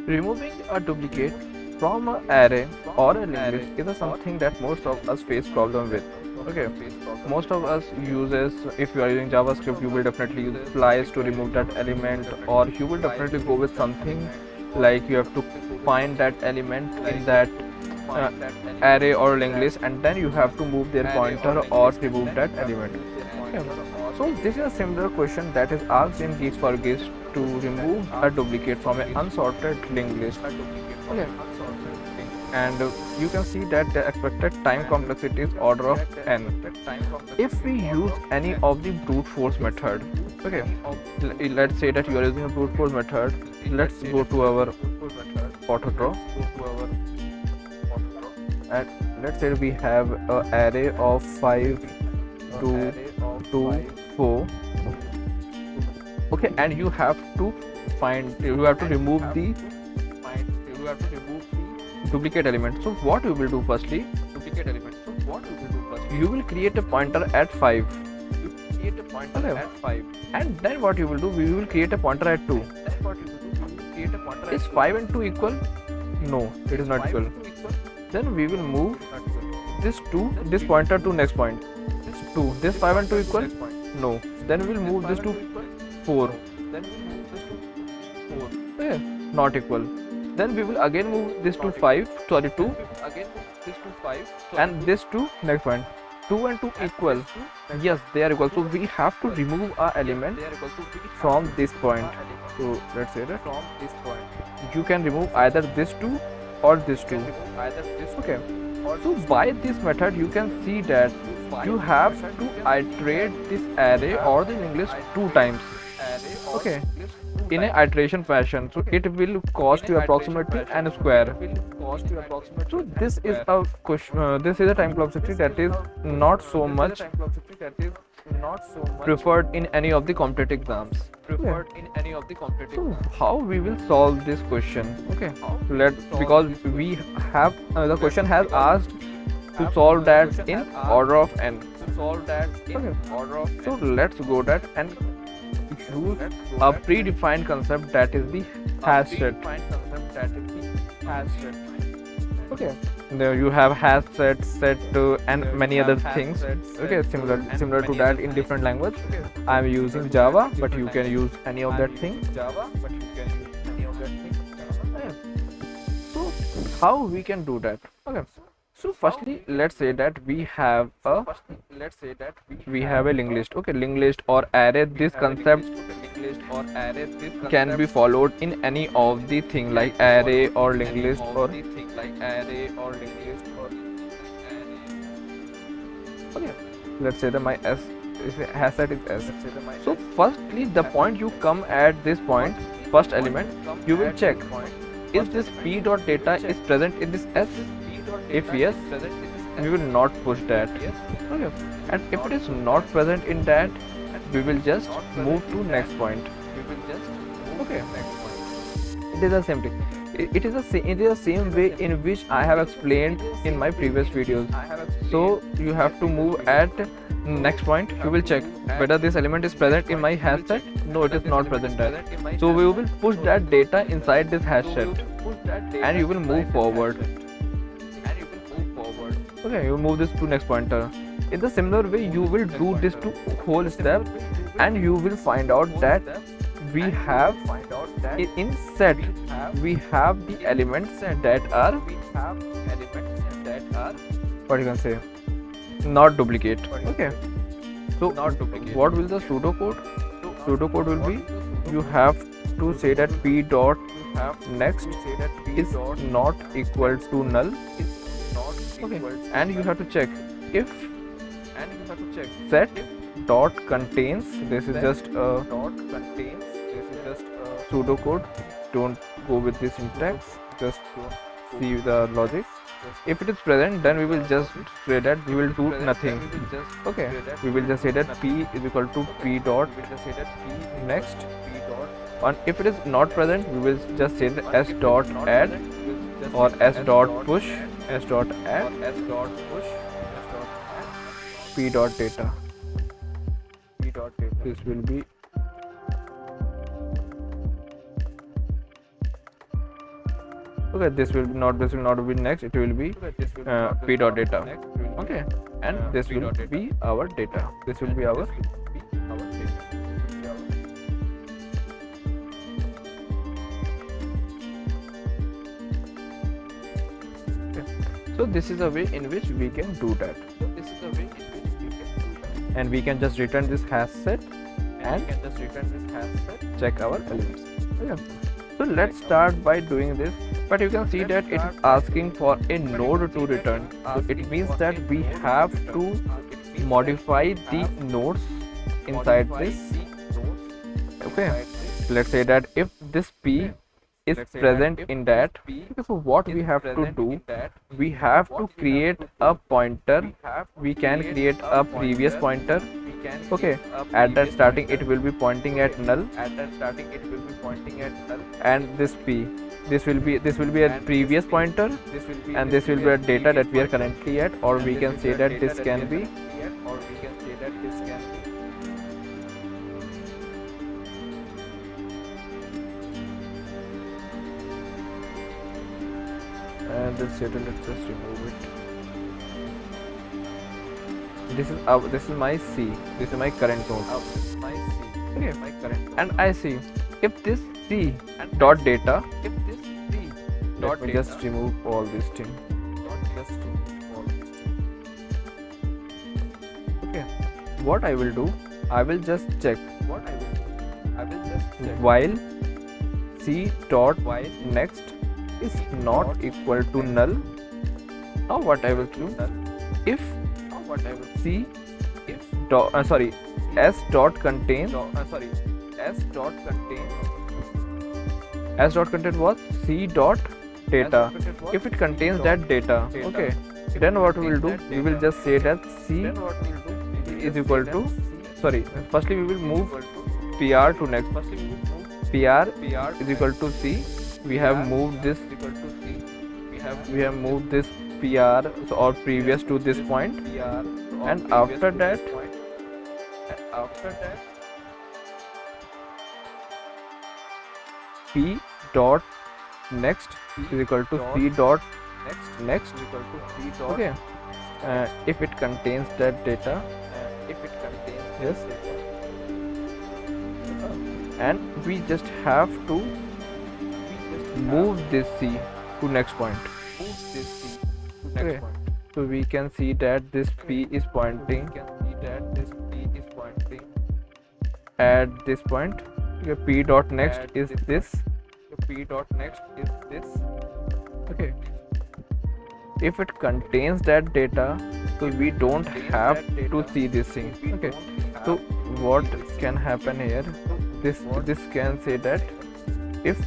Removing a duplicate from an array or a linked list is something that most of us face problem with. Okay, most of us uses, if you are using JavaScript, you will definitely use splice to remove that element, or you will definitely go with something like you have to find that element in that uh, array or linked list, and then you have to move their pointer or remove that element. Okay. So this is a similar question that is asked in Geeks for Geeks to remove a duplicate from an unsorted linked list. Okay. And you can see that the expected time complexity is order of n. If we use any of the brute force method, okay, let's say that you are using a brute force method. Let's go to our auto draw, and let's say we have an array of 5 2 2 4. Okay, and you have to remove the duplicate element. So what you will do firstly, you will create a pointer at 5. Okay. And then what you will do, we will create a pointer at 2. Is 5 and 2 equal? No, it is not equal. Then we will move this pointer to next point. 2. This 5 and 2 equal? No. Then we will move this to 4. Okay, not equal. Then we will again move this to 2, and this to next point. 2 and 2 equal. Yes, they are equal. So we have to remove our element from this point. So let's say that you can remove either this 2 or this 2. Okay. So by this method you can see that you have to iterate this array or the linked list 2 times. Okay, in an iteration fashion, so it will cost you approximately n square. So this is a question, this is a time complexity that is not so much preferred in any of the competitive exams. So how we will solve this question? Okay, because we have the question has asked to solve that in order of n. Okay, so let's go that and use a predefined concept that is the hash set. Okay, there you have hash set, and many other things. Okay, similar to that in different language. I am using Java, but you can use any of that thing. Yeah. So how we can do that? Okay. So firstly, let's say that we have a linked list. Okay, linked list or array. This concept can be followed in any of the thing like array or linked list or okay. Let's say that my hash set is s. So firstly, the point you come at this point, first element, you will check if this p dot data is present in this s. If yes, we will not push that. Okay. And if it is not present in that, we will just move to next point. Okay. It is the same thing. It is the same way in which I have explained in my previous videos. So you have to move at next point. You will check whether this element is present in my hash set. No, it is not present there. So we will push that data inside this hash set, and you will move forward. Okay, you move this to next pointer. In the similar way, you will do this to whole step, and you will find out that we have in set we have the elements that are what you can say not duplicate. Okay, so what will the pseudocode? Pseudocode will be you have to say that p dot next is not equal to null. Okay, and you have to check if set dot contains, this is just a pseudocode. Don't go with this syntax, just see the logic. If it is present, then we will just say that we will do nothing. Okay, we will just say that p is equal to p dot next, and if it is not present, we will just say that s dot add or s dot push p dot data. This will be Okay, this will not be next, it will be p dot data. Okay, and this will be our data. This will be our so this is a way in which we can do that. And we can just return this hash set and check our elements. Okay. So let's start by doing this, but you can see that it is asking for a node to return. So it means that we have to modify the nodes inside this. Okay, let's say that if this p is present in that, so what we have to do, we have to create a pointer. We can create a previous pointer. Okay, at that starting it will be pointing at null, and this p, this will be a previous pointer, and this will be a data that we are currently at, or we can say that this can be and let's just remove it. This is my C. This is my current node. Okay, and I see if this C dot data. Let me just remove all this thing. Okay, what I will do, I will just check while C dot next is not equal to null. Now what I will do, if C dot S dot contain was C dot data. If it contains that data, okay, then what we will do, we will just say that C is equal to, firstly we will move PR to next. PR is equal to C. We have moved this PR or previous to this point, and after that P dot next is equal to C dot next. Okay, if it contains that data, yes, and we just have to move this C to next point. Okay, so we can see that this P is pointing at this point. Your P dot next is this. Okay, if it contains that data, so we don't have to see this thing. Okay, so what can happen here, this can say that if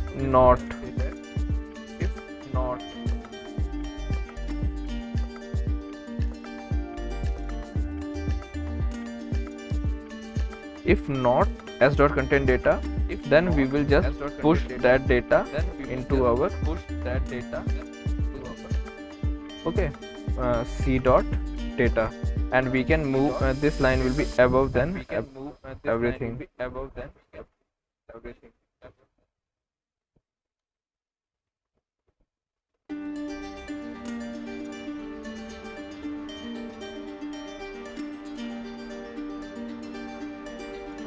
not S dot contain data, then we will just push that data into our okay C dot data, and we can move this line will be above then everything.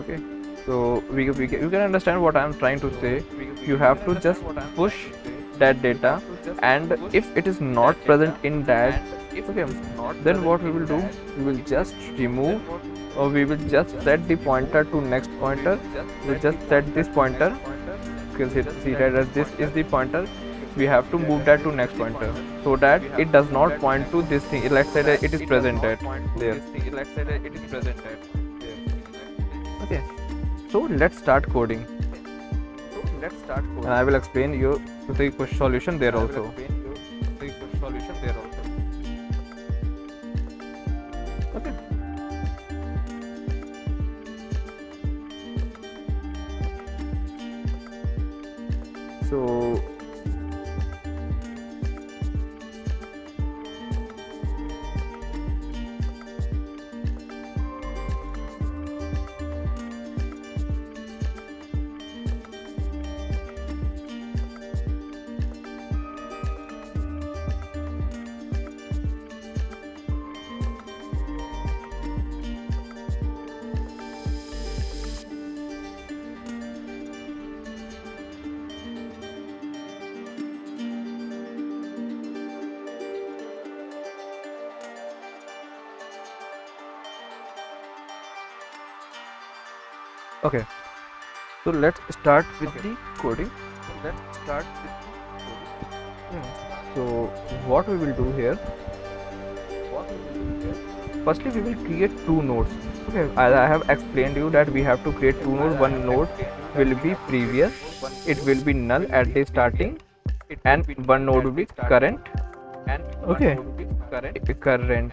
Okay, so you can understand what I am trying to say. You have to just push that data, and if it is not present in that, okay, then what we will do, we will just remove, or we will just set the pointer to next pointer. We just set this pointer. You can see that as this is the pointer. We have to move that to next pointer, so that it does not point to this thing. Let's say that it is present at there. Okay, so let's start coding. And I will explain you the solution there also. Okay. So Okay, so let's start with the coding. So what we will do here, firstly we will create two nodes. Okay, as I have explained you that we have to create two nodes. One node will be previous, it will be null at the starting, and one node will be current. Okay, current.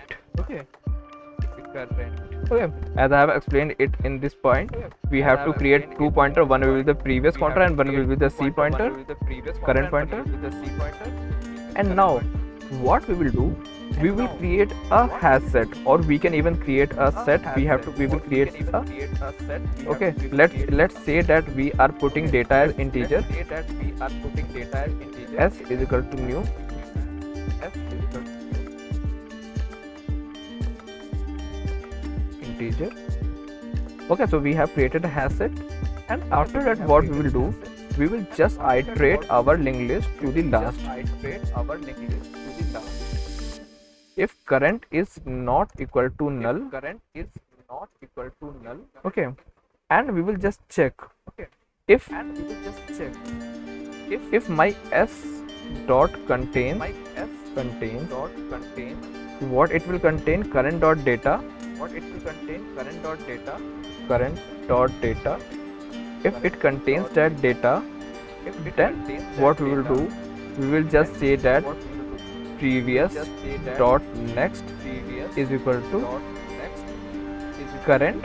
Okay, as I have explained it in this point, we have to create two pointer. One will be the previous pointer and one will be the C pointer, current pointer. And now what we will do, we will create a hash set, or we can even create a set. We will create a okay, let's say that we are putting data as integer. S is equal to new integer. Okay, so we have created a hash set, and after that what we will do, we will just iterate our linked list to the last. If current is not equal to null, okay, and we will just check if my s dot contains what it will contain, current dot data. If it contains that data, then what we will do, we will just say that previous dot next is equal to current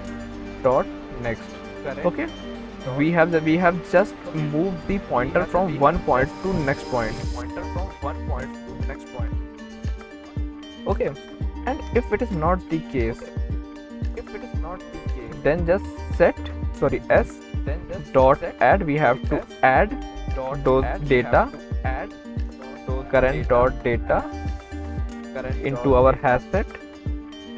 dot next. Okay, we have just moved the pointer from one point to next point. Okay, and if it is not the case, then just set s dot add. We have to add those data, current dot data, into our hash set,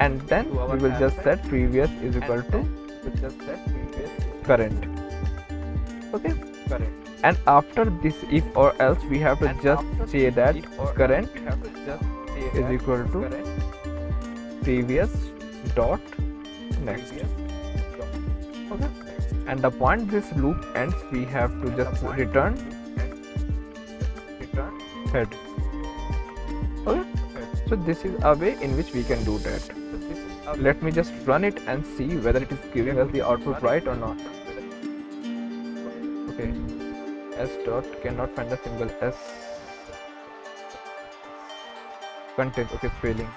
and then we will just set previous is equal to current. Okay, and after this if or else, we have to just say that current is equal to previous dot next. Okay, and the point this loop ends, we have to just return head. Okay, so this is a way in which we can do that. Let me just run it and see whether it is giving us the output right or not. Okay, s dot cannot find the symbol s. Content, okay, failing.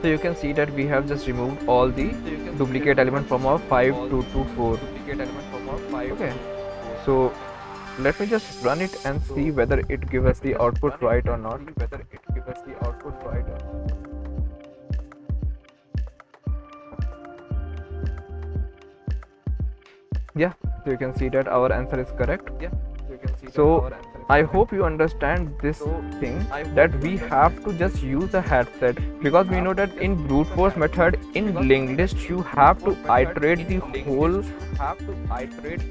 So you can see that we have just removed all the duplicate element from our 5224. Okay, so let me just run it and see whether it gives us the output right or not. Yeah, so you can see that our answer is correct. So I hope you understand this thing, that we have to just use a hash set, because we know that in brute force method, in linked list, you have to iterate the whole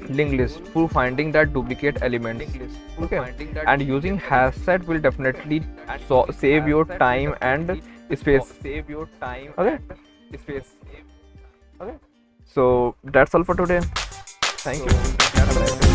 linked list for finding that duplicate element. Okay, and using hash set will definitely save your time and space. Okay, so that's all for today. Thank you. Have a nice day.